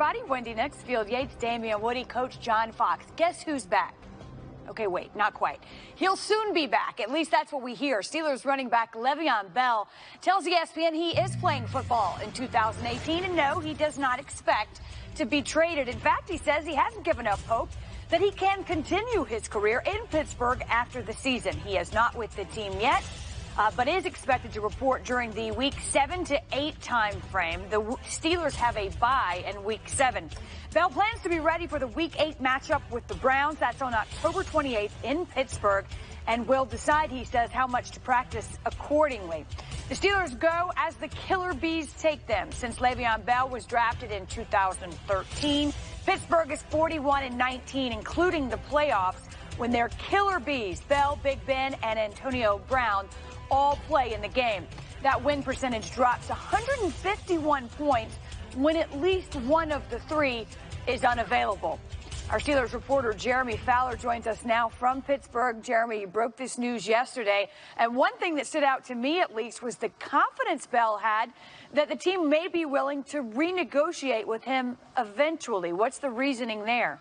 everybody. Wendy Nexfield, Yates, Damian Woody, Coach John Fox. Guess who's back? Okay, wait, not quite. He'll soon be back. At least that's what we hear. Steelers running back Le'Veon Bell tells ESPN he is playing football in 2018. And no, he does not expect to be traded. In fact, he says he hasn't given up hope that he can continue his career in Pittsburgh after the season. He is not with the team yet, but is expected to report during the week 7 to 8 time frame. The Steelers have a bye in week 7. Bell plans to be ready for the week 8 matchup with the Browns. That's on October 28th in Pittsburgh, and will decide, he says, how much to practice accordingly. The Steelers go as the Killer Bees take them. Since Le'Veon Bell was drafted in 2013, Pittsburgh is 41-19, including the playoffs, when their Killer Bees, Bell, Big Ben, and Antonio Brown, all play in the game. That win percentage drops 151 points when at least one of the three is unavailable. Our Steelers reporter Jeremy Fowler joins us now from Pittsburgh. Jeremy, you broke this news yesterday, and one thing that stood out to me at least was the confidence Bell had that the team may be willing to renegotiate with him eventually. What's the reasoning there?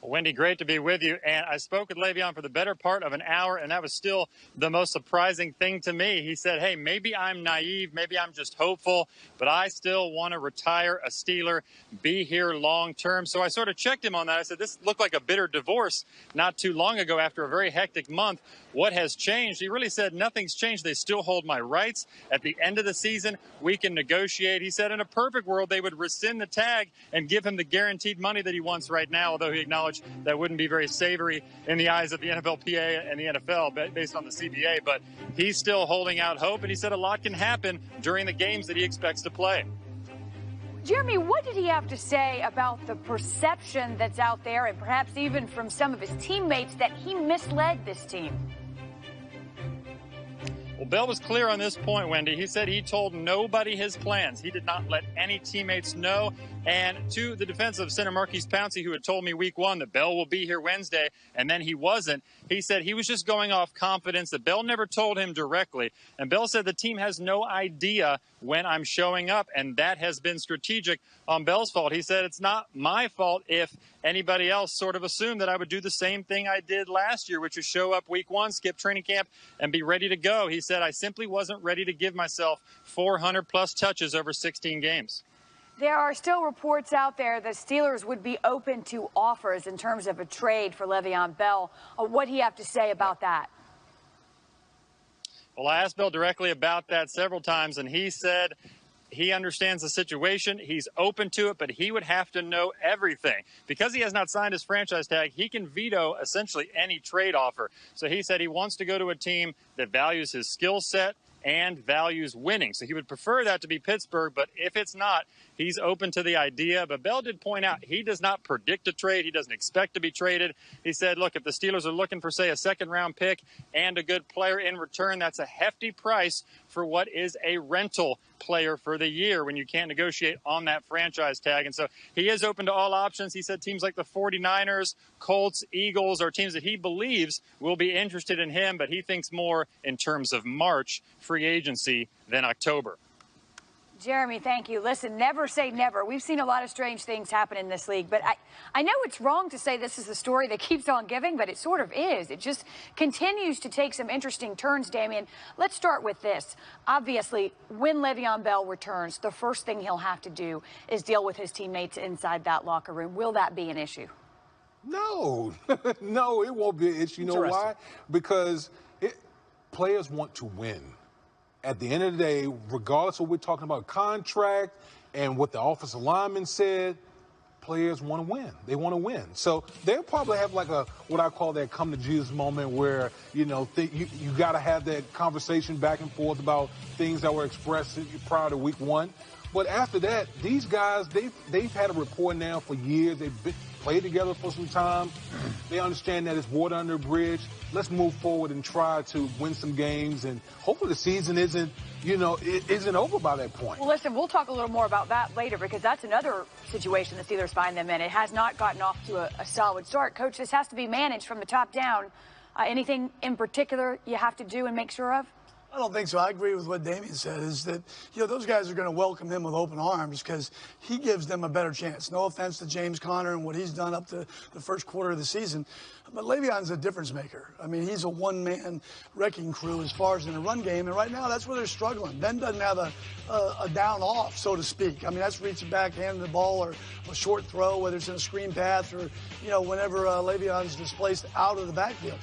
Well, Wendy, great to be with you. And I spoke with Le'Veon for the better part of an hour, and that was still the most surprising thing to me. He said, hey, maybe I'm naive, maybe I'm just hopeful, but I still want to retire a Steeler, be here long term. So I sort of checked him on that. I said, this looked like a bitter divorce not too long ago after a very hectic month. What has changed? He really said nothing's changed. They still hold my rights. At the end of the season, we can negotiate. He said in a perfect world, they would rescind the tag and give him the guaranteed money that he wants right now, although he acknowledged that wouldn't be very savory in the eyes of the NFLPA and the NFL based on the CBA. But he's still holding out hope, and he said a lot can happen during the games that he expects to play. Jeremy, what did he have to say about the perception that's out there, and perhaps even from some of his teammates, that he misled this team? Well, Bell was clear on this point, Wendy. He said he told nobody his plans. He did not let any teammates know. And to the defense of Center Marquise Pouncey, who had told me week 1 that Bell will be here Wednesday, and then he wasn't, he said he was just going off confidence, that Bell never told him directly. And Bell said the team has no idea when I'm showing up, and that has been strategic on Bell's fault. He said it's not my fault if anybody else sort of assumed that I would do the same thing I did last year, which was show up week 1, skip training camp, and be ready to go. He said I simply wasn't ready to give myself 400-plus touches over 16 games. There are still reports out there that Steelers would be open to offers in terms of a trade for Le'Veon Bell. What do you have to say about that? Well, I asked Bell directly about that several times, and he said he understands the situation. He's open to it, but he would have to know everything. Because he has not signed his franchise tag, he can veto essentially any trade offer. So he said he wants to go to a team that values his skill set and values winning. So he would prefer that to be Pittsburgh, but if it's not, he's open to the idea. But Bell did point out he does not predict a trade. He doesn't expect to be traded. He said, look, if the Steelers are looking for, say, a second-round pick and a good player in return, that's a hefty price for what is a rental player for the year when you can't negotiate on that franchise tag. And so he is open to all options. He said teams like the 49ers, Colts, Eagles are teams that he believes will be interested in him, but he thinks more in terms of March free agency than October. Jeremy, thank you. Listen, never say never. We've seen a lot of strange things happen in this league, but I know it's wrong to say this is the story that keeps on giving, but it sort of is. It just continues to take some interesting turns, Damian. Let's start with this. Obviously, when Le'Veon Bell returns, the first thing he'll have to do is deal with his teammates inside that locker room. Will that be an issue? No. No, it won't be an issue. You know why? Because players want to win. At the end of the day, regardless of what we're talking about, contract and what the offensive lineman said, players want to win. They want to win. So they'll probably have like a, what I call that come to Jesus moment where, you know, you got to have that conversation back and forth about things that were expressed prior to week 1. But after that, these guys, they've had a rapport now for years. They've played together for some time. They understand that it's water under a bridge. Let's move forward and try to win some games. And hopefully the season isn't over by that point. Well, listen, we'll talk a little more about that later because that's another situation the Steelers find them in. It has not gotten off to a solid start. Coach, this has to be managed from the top down. Anything in particular you have to do and make sure of? I don't think so. I agree with what Damian said, is that, those guys are going to welcome him with open arms because he gives them a better chance. No offense to James Conner and what he's done up to the first quarter of the season, but Le'Veon's a difference maker. I mean, he's a one-man wrecking crew as far as in the run game, and right now that's where they're struggling. Ben doesn't have a down off, so to speak. I mean, that's reaching back, handing the ball, or a short throw, whether it's in a screen path or, whenever Le'Veon's displaced out of the backfield.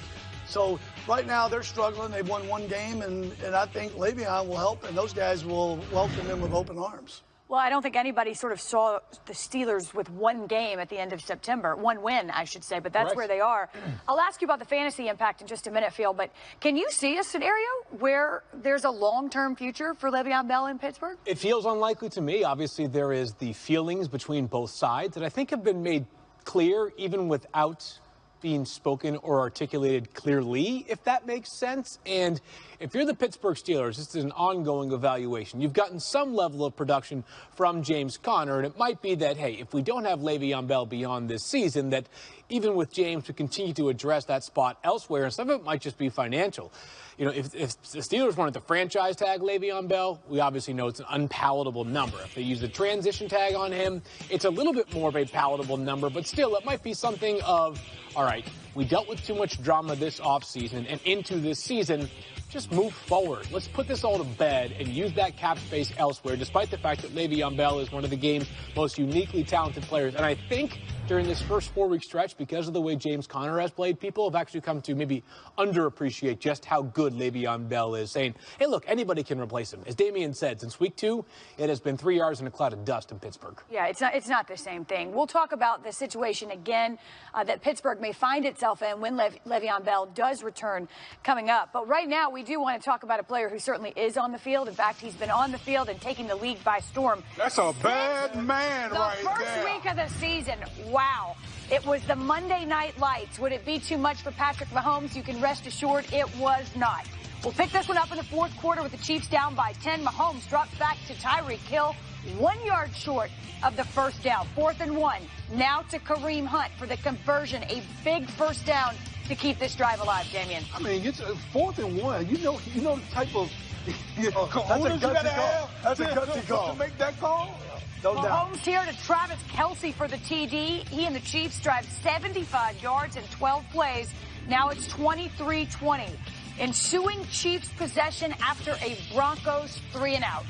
So right now they're struggling. They've won one game, and I think Le'Veon will help, and those guys will welcome him with open arms. Well, I don't think anybody sort of saw the Steelers with one game at the end of September. One win, I should say, but that's where they are. I'll ask you about the fantasy impact in just a minute, Phil, but can you see a scenario where there's a long-term future for Le'Veon Bell in Pittsburgh? It feels unlikely to me. Obviously, there is the feelings between both sides that I think have been made clear even without being spoken or articulated clearly, if that makes sense. And if you're the Pittsburgh Steelers, this is an ongoing evaluation. You've gotten some level of production from James Conner, and it might be that, hey, if we don't have Le'Veon Bell beyond this season, that even with James, we continue to address that spot elsewhere, and some of it might just be financial. If the Steelers wanted to franchise tag Le'Veon Bell, we obviously know it's an unpalatable number. If they use the transition tag on him, it's a little bit more of a palatable number, but still, it might be something of, all right, we dealt with too much drama this offseason and into this season. Just move forward. Let's put this all to bed and use that cap space elsewhere, despite the fact that Le'Veon Bell is one of the game's most uniquely talented players. And I think during this first 4-week stretch, because of the way James Conner has played, people have actually come to maybe underappreciate just how good Le'Veon Bell is, saying, hey, look, anybody can replace him. As Damian said, since week 2, it has been 3 yards in a cloud of dust in Pittsburgh. Yeah, it's not the same thing. We'll talk about the situation again that Pittsburgh may find itself in when Le'Veon Bell does return coming up. But right now, we do want to talk about a player who certainly is on the field. In fact, he's been on the field and taking the league by storm. That's a bad man right there. The first week of the season, wow. It was the Monday Night Lights. Would it be too much for Patrick Mahomes? You can rest assured it was not. We'll pick this one up in the fourth quarter with the Chiefs down by 10. Mahomes drops back to Tyreek Hill, 1 yard short of the first down. 4th and 1. Now to Kareem Hunt for the conversion. A big first down to keep this drive alive, Damian. I mean, it's 4th and 1. You know the type of that's a gutsy call. That's a gutsy call. To make that call? No doubt. Mahomes here to Travis Kelce for the TD. He and the Chiefs drive 75 yards in 12 plays. Now it's 23-20. Ensuing Chiefs possession after a Broncos 3-and-out.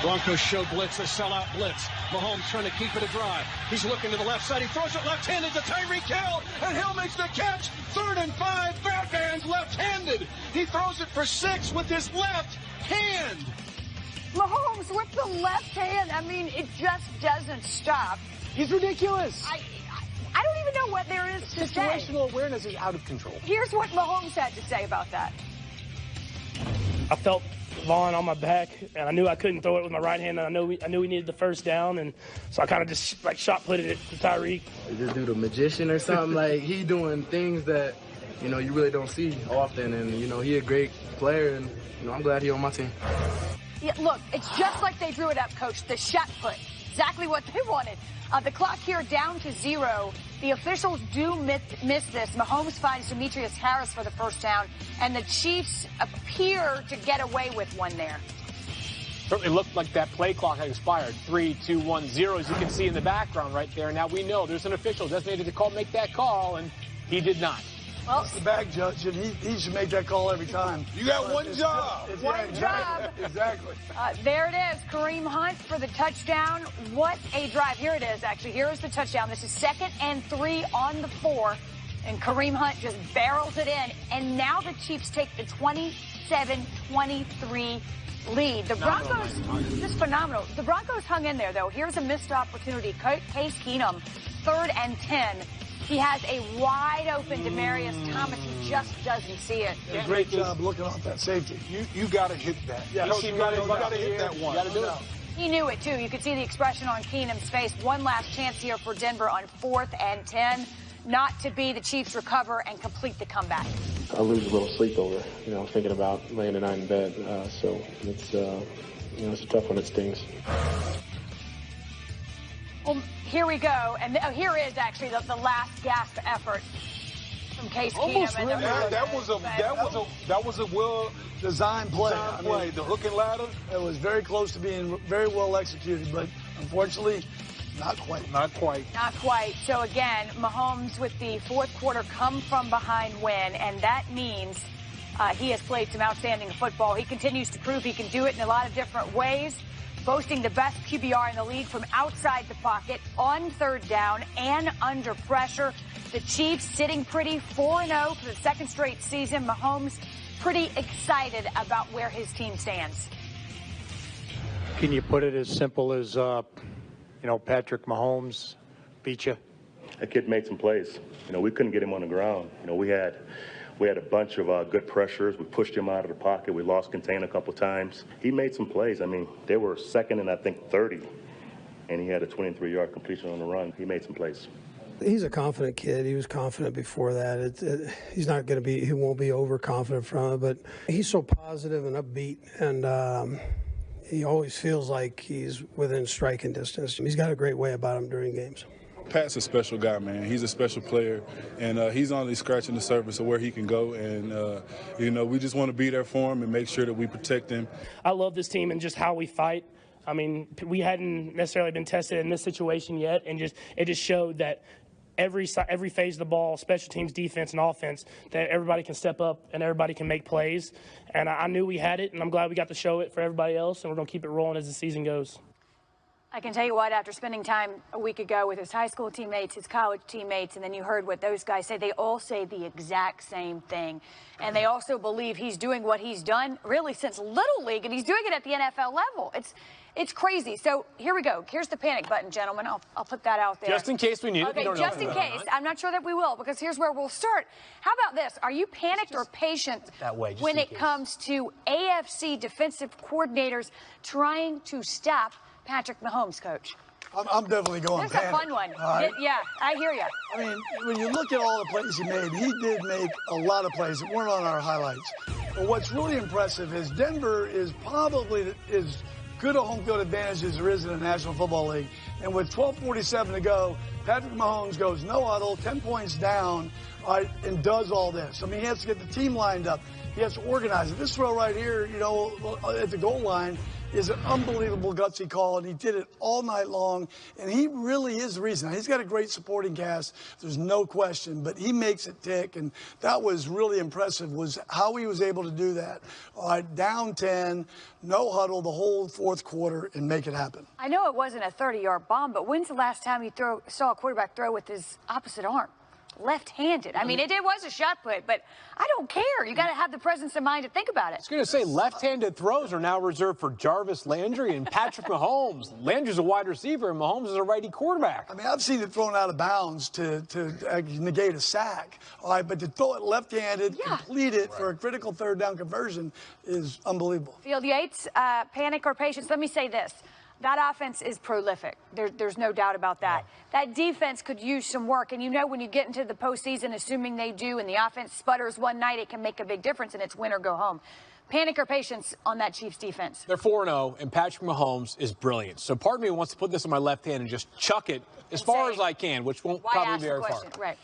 Broncos show blitz, a sellout blitz. Mahomes trying to keep it a drive. He's looking to the left side. He throws it left-handed to Tyreek Hill, and Hill makes the catch. 3rd and 5. Batman's left-handed. He throws it for 6 with his left hand. Mahomes with the left hand. I mean, it just doesn't stop. He's ridiculous. I don't even know what there is to say. Situational awareness is out of control. Here's what Mahomes had to say about that. I felt Vaughn on my back, and I knew I couldn't throw it with my right hand, and I knew we needed the first down, and so I kind of just shot putted it to Tyreek. Is this dude a magician or something? Like, he doing things that, you really don't see often, and, he a great player, and, I'm glad he on my team. Yeah, look, it's just like they drew it up, Coach. The shot put. Exactly what they wanted. The clock here down to 0. The officials do miss this. Mahomes finds Demetrius Harris for the first down, and the Chiefs appear to get away with one there. Certainly looked like that play clock had expired. 3, 2, 1, 0, as you can see in the background right there. Now we know there's an official designated to make that call, and he did not. Well, it's the back judge, and he should make that call every time. You got one job. One job. Exactly. There it is. Kareem Hunt for the touchdown. What a drive. Here it is, actually. Here is the touchdown. This is 2nd and 3 on the 4. And Kareem Hunt just barrels it in. And now the Chiefs take the 27-23 lead. The Broncos, this is phenomenal. The Broncos hung in there, though. Here's a missed opportunity. Case Keenum, 3rd and 10. He has a wide-open Demaryius Thomas. He just doesn't see it. Great job looking off that safety. You got to hit that. Yeah, you got to hit that one. You got to do it. He knew it, too. You could see the expression on Keenum's face. One last chance here for Denver on 4th and 10. Not to be the Chiefs recover and complete the comeback. I lose a little sleep over, thinking about laying the night in bed. So it's, it's a tough one. It stings. Well, here we go. And here is actually the last gasp effort. from Case Almost Keenum. really. That was a well Design play. The hook and ladder. It was very close to being very well executed, but unfortunately, not quite. Not quite. Not quite. So again, Mahomes with the fourth quarter come from behind win, and that means he has played some outstanding football. He continues to prove he can do it in a lot of different ways, boasting the best QBR in the league from outside the pocket, on third down, and under pressure. The Chiefs sitting pretty 4-0 for the second straight season. Mahomes pretty excited about where his team stands. Can you put it as simple as, Patrick Mahomes beat you? That kid made some plays. We couldn't get him on the ground. We had a bunch of good pressures. We pushed him out of the pocket. We lost contain a couple times. He made some plays. They were second and I think 30, and he had a 23-yard completion on the run. He made some plays. He's a confident kid. He was confident before that. He's not going to be, he won't be overconfident from it, but he's so positive and upbeat, and he always feels like he's within striking distance. He's got a great way about him during games. Pat's a special guy, man. He's a special player, and he's only scratching the surface of where he can go. And, we just want to be there for him and make sure that we protect him. I love this team and just how we fight. We hadn't necessarily been tested in this situation yet, and it just showed that every phase of the ball, special teams, defense, and offense, that everybody can step up and everybody can make plays. And I knew we had it, and I'm glad we got to show it for everybody else, and we're going to keep it rolling as the season goes. I can tell you what, after spending time a week ago with his high school teammates, his college teammates, and then you heard what those guys say, they all say the exact same thing. And they also believe he's doing what he's done really since Little League, and he's doing it at the NFL level. It's crazy. So here we go. Here's the panic button, gentlemen. I'll put that out there. Just in case we need it. Okay, just in case. I'm not sure that we will, because here's where we'll start. How about this? Are you panicked or patient when it comes to AFC defensive coordinators trying to stop Patrick Mahomes, Coach? I'm definitely going That's panic. a fun one. Right? Yeah, I hear you. When you look at all the plays he made, he did make a lot of plays that weren't on our highlights. But what's really impressive is Denver is probably as good a home field advantage as there is in the National Football League. And with 12:47 to go, Patrick Mahomes goes no huddle, 10 points down, and does all this. He has to get the team lined up. He has to organize it. This throw right here, at the goal line, is an unbelievable gutsy call, and he did it all night long, and he really is the reason. He's got a great supporting cast, there's no question, but he makes it tick, and that was really impressive, was how he was able to do that. Down 10, no huddle the whole fourth quarter, and make it happen. I know it wasn't a 30-yard bomb, but when's the last time you saw a quarterback throw with his opposite arm? Left-handed. It was a shot put, but I don't care. You got to have the presence of mind to think about it. I was going to say left-handed throws are now reserved for Jarvis Landry and Patrick Mahomes. Landry's a wide receiver, and Mahomes is a righty quarterback. I've seen it thrown out of bounds to negate a sack. All right, but to throw it left-handed, complete it for a critical third down conversion is unbelievable. Field Yates, panic or patience? Let me say this. That offense is prolific. There's no doubt about that. Yeah. That defense could use some work. And when you get into the postseason, assuming they do, and the offense sputters one night, it can make a big difference, and it's win or go home. Panic or patience on that Chiefs defense? They're 4-0, and Patrick Mahomes is brilliant. So part of me wants to put this in my left hand and just chuck it as far as I can, which won't probably be very far. Right.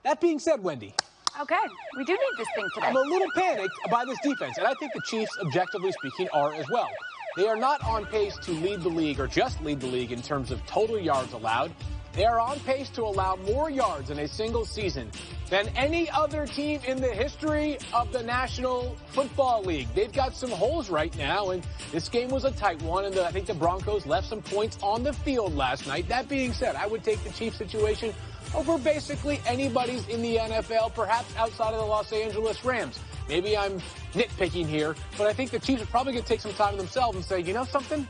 That being said, Wendy. Okay, we do need this thing today. I'm a little panicked by this defense, and I think the Chiefs, objectively speaking, are as well. They are not on pace to lead the league or just lead the league in terms of total yards allowed. They are on pace to allow more yards in a single season than any other team in the history of the National Football League. They've got some holes right now, and this game was a tight one, and I think the Broncos left some points on the field last night. That being said, I would take the Chiefs situation over basically anybody's in the NFL, perhaps outside of the Los Angeles Rams. Maybe I'm nitpicking here, but I think the Chiefs are probably going to take some time to themselves and say, you know something?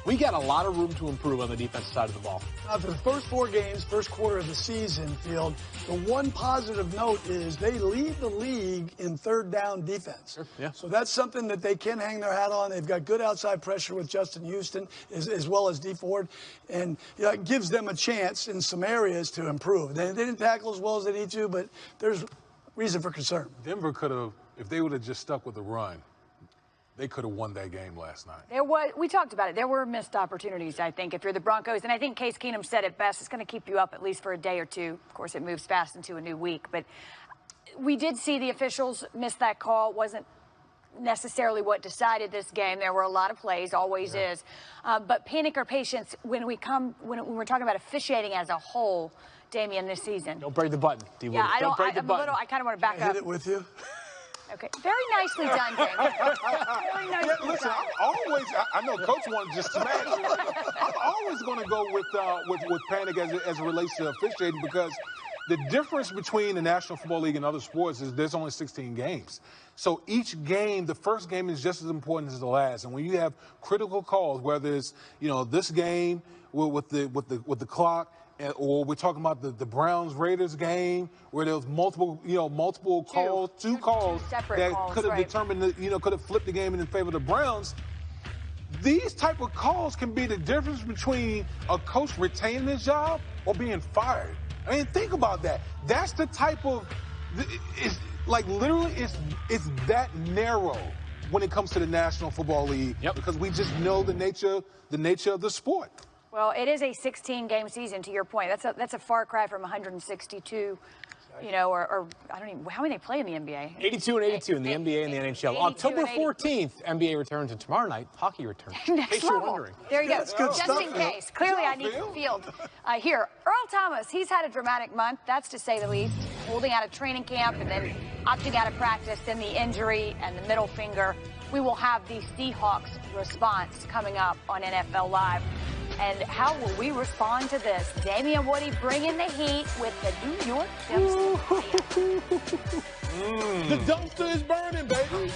We got a lot of room to improve on the defensive side of the ball. For the first 4 games, first quarter of the season, Field, the one positive note is they lead the league in third down defense. Sure, yeah. So that's something that they can hang their hat on. They've got good outside pressure with Justin Houston as well as D. Ford. And it gives them a chance in some areas to improve. They didn't tackle as well as they need to, but there's reason for concern. Denver could have, if they would have just stuck with the run, they could have won that game last night. We talked about it. There were missed opportunities, I think, if you're the Broncos. And I think Case Keenum said it best. It's going to keep you up at least for a day or two. Of course, it moves fast into a new week. But we did see the officials miss that call. Wasn't necessarily what decided this game. There were a lot of plays, always is. But panic or patience when we're talking about officiating as a whole, Damian, this season. Don't break the button, D. Yeah, I don't break the button. I kind of want to back up. Hit it with you. Okay, very nicely done, Damian. Very nicely Listen, done. I'm always. I know Coach wanted just smash it. I'm always going to go with panic as it relates to officiating, because the difference between the National Football League and other sports is there's only 16 games. So each game, the first game is just as important as the last. And when you have critical calls, whether it's this game with the clock, or we're talking about the Browns Raiders game where there was multiple calls, two calls that could have determined could have flipped the game in favor of the Browns. These type of calls can be the difference between a coach retaining his job or being fired. I mean, think about that. That's the type of, it's like literally it's that narrow when it comes to the National Football League, because we just know the nature of the sport. Well, it is a 16-game season, to your point. That's a far cry from 162, or I don't even, how many they play in the NBA? 82 and 82 in the NBA and the NHL. October 14th, NBA returns, and tomorrow night, hockey returns. Next level. There you go. Just in case. Clearly, I need to field here. Earl Thomas, he's had a dramatic month, that's to say the least. Holding out of training camp and then opting out of practice, then the injury and the middle finger. We will have the Seahawks response coming up on NFL Live. And how will we respond to this? Damian Woody bringing the heat with the New York dumpster. The dumpster is burning, baby.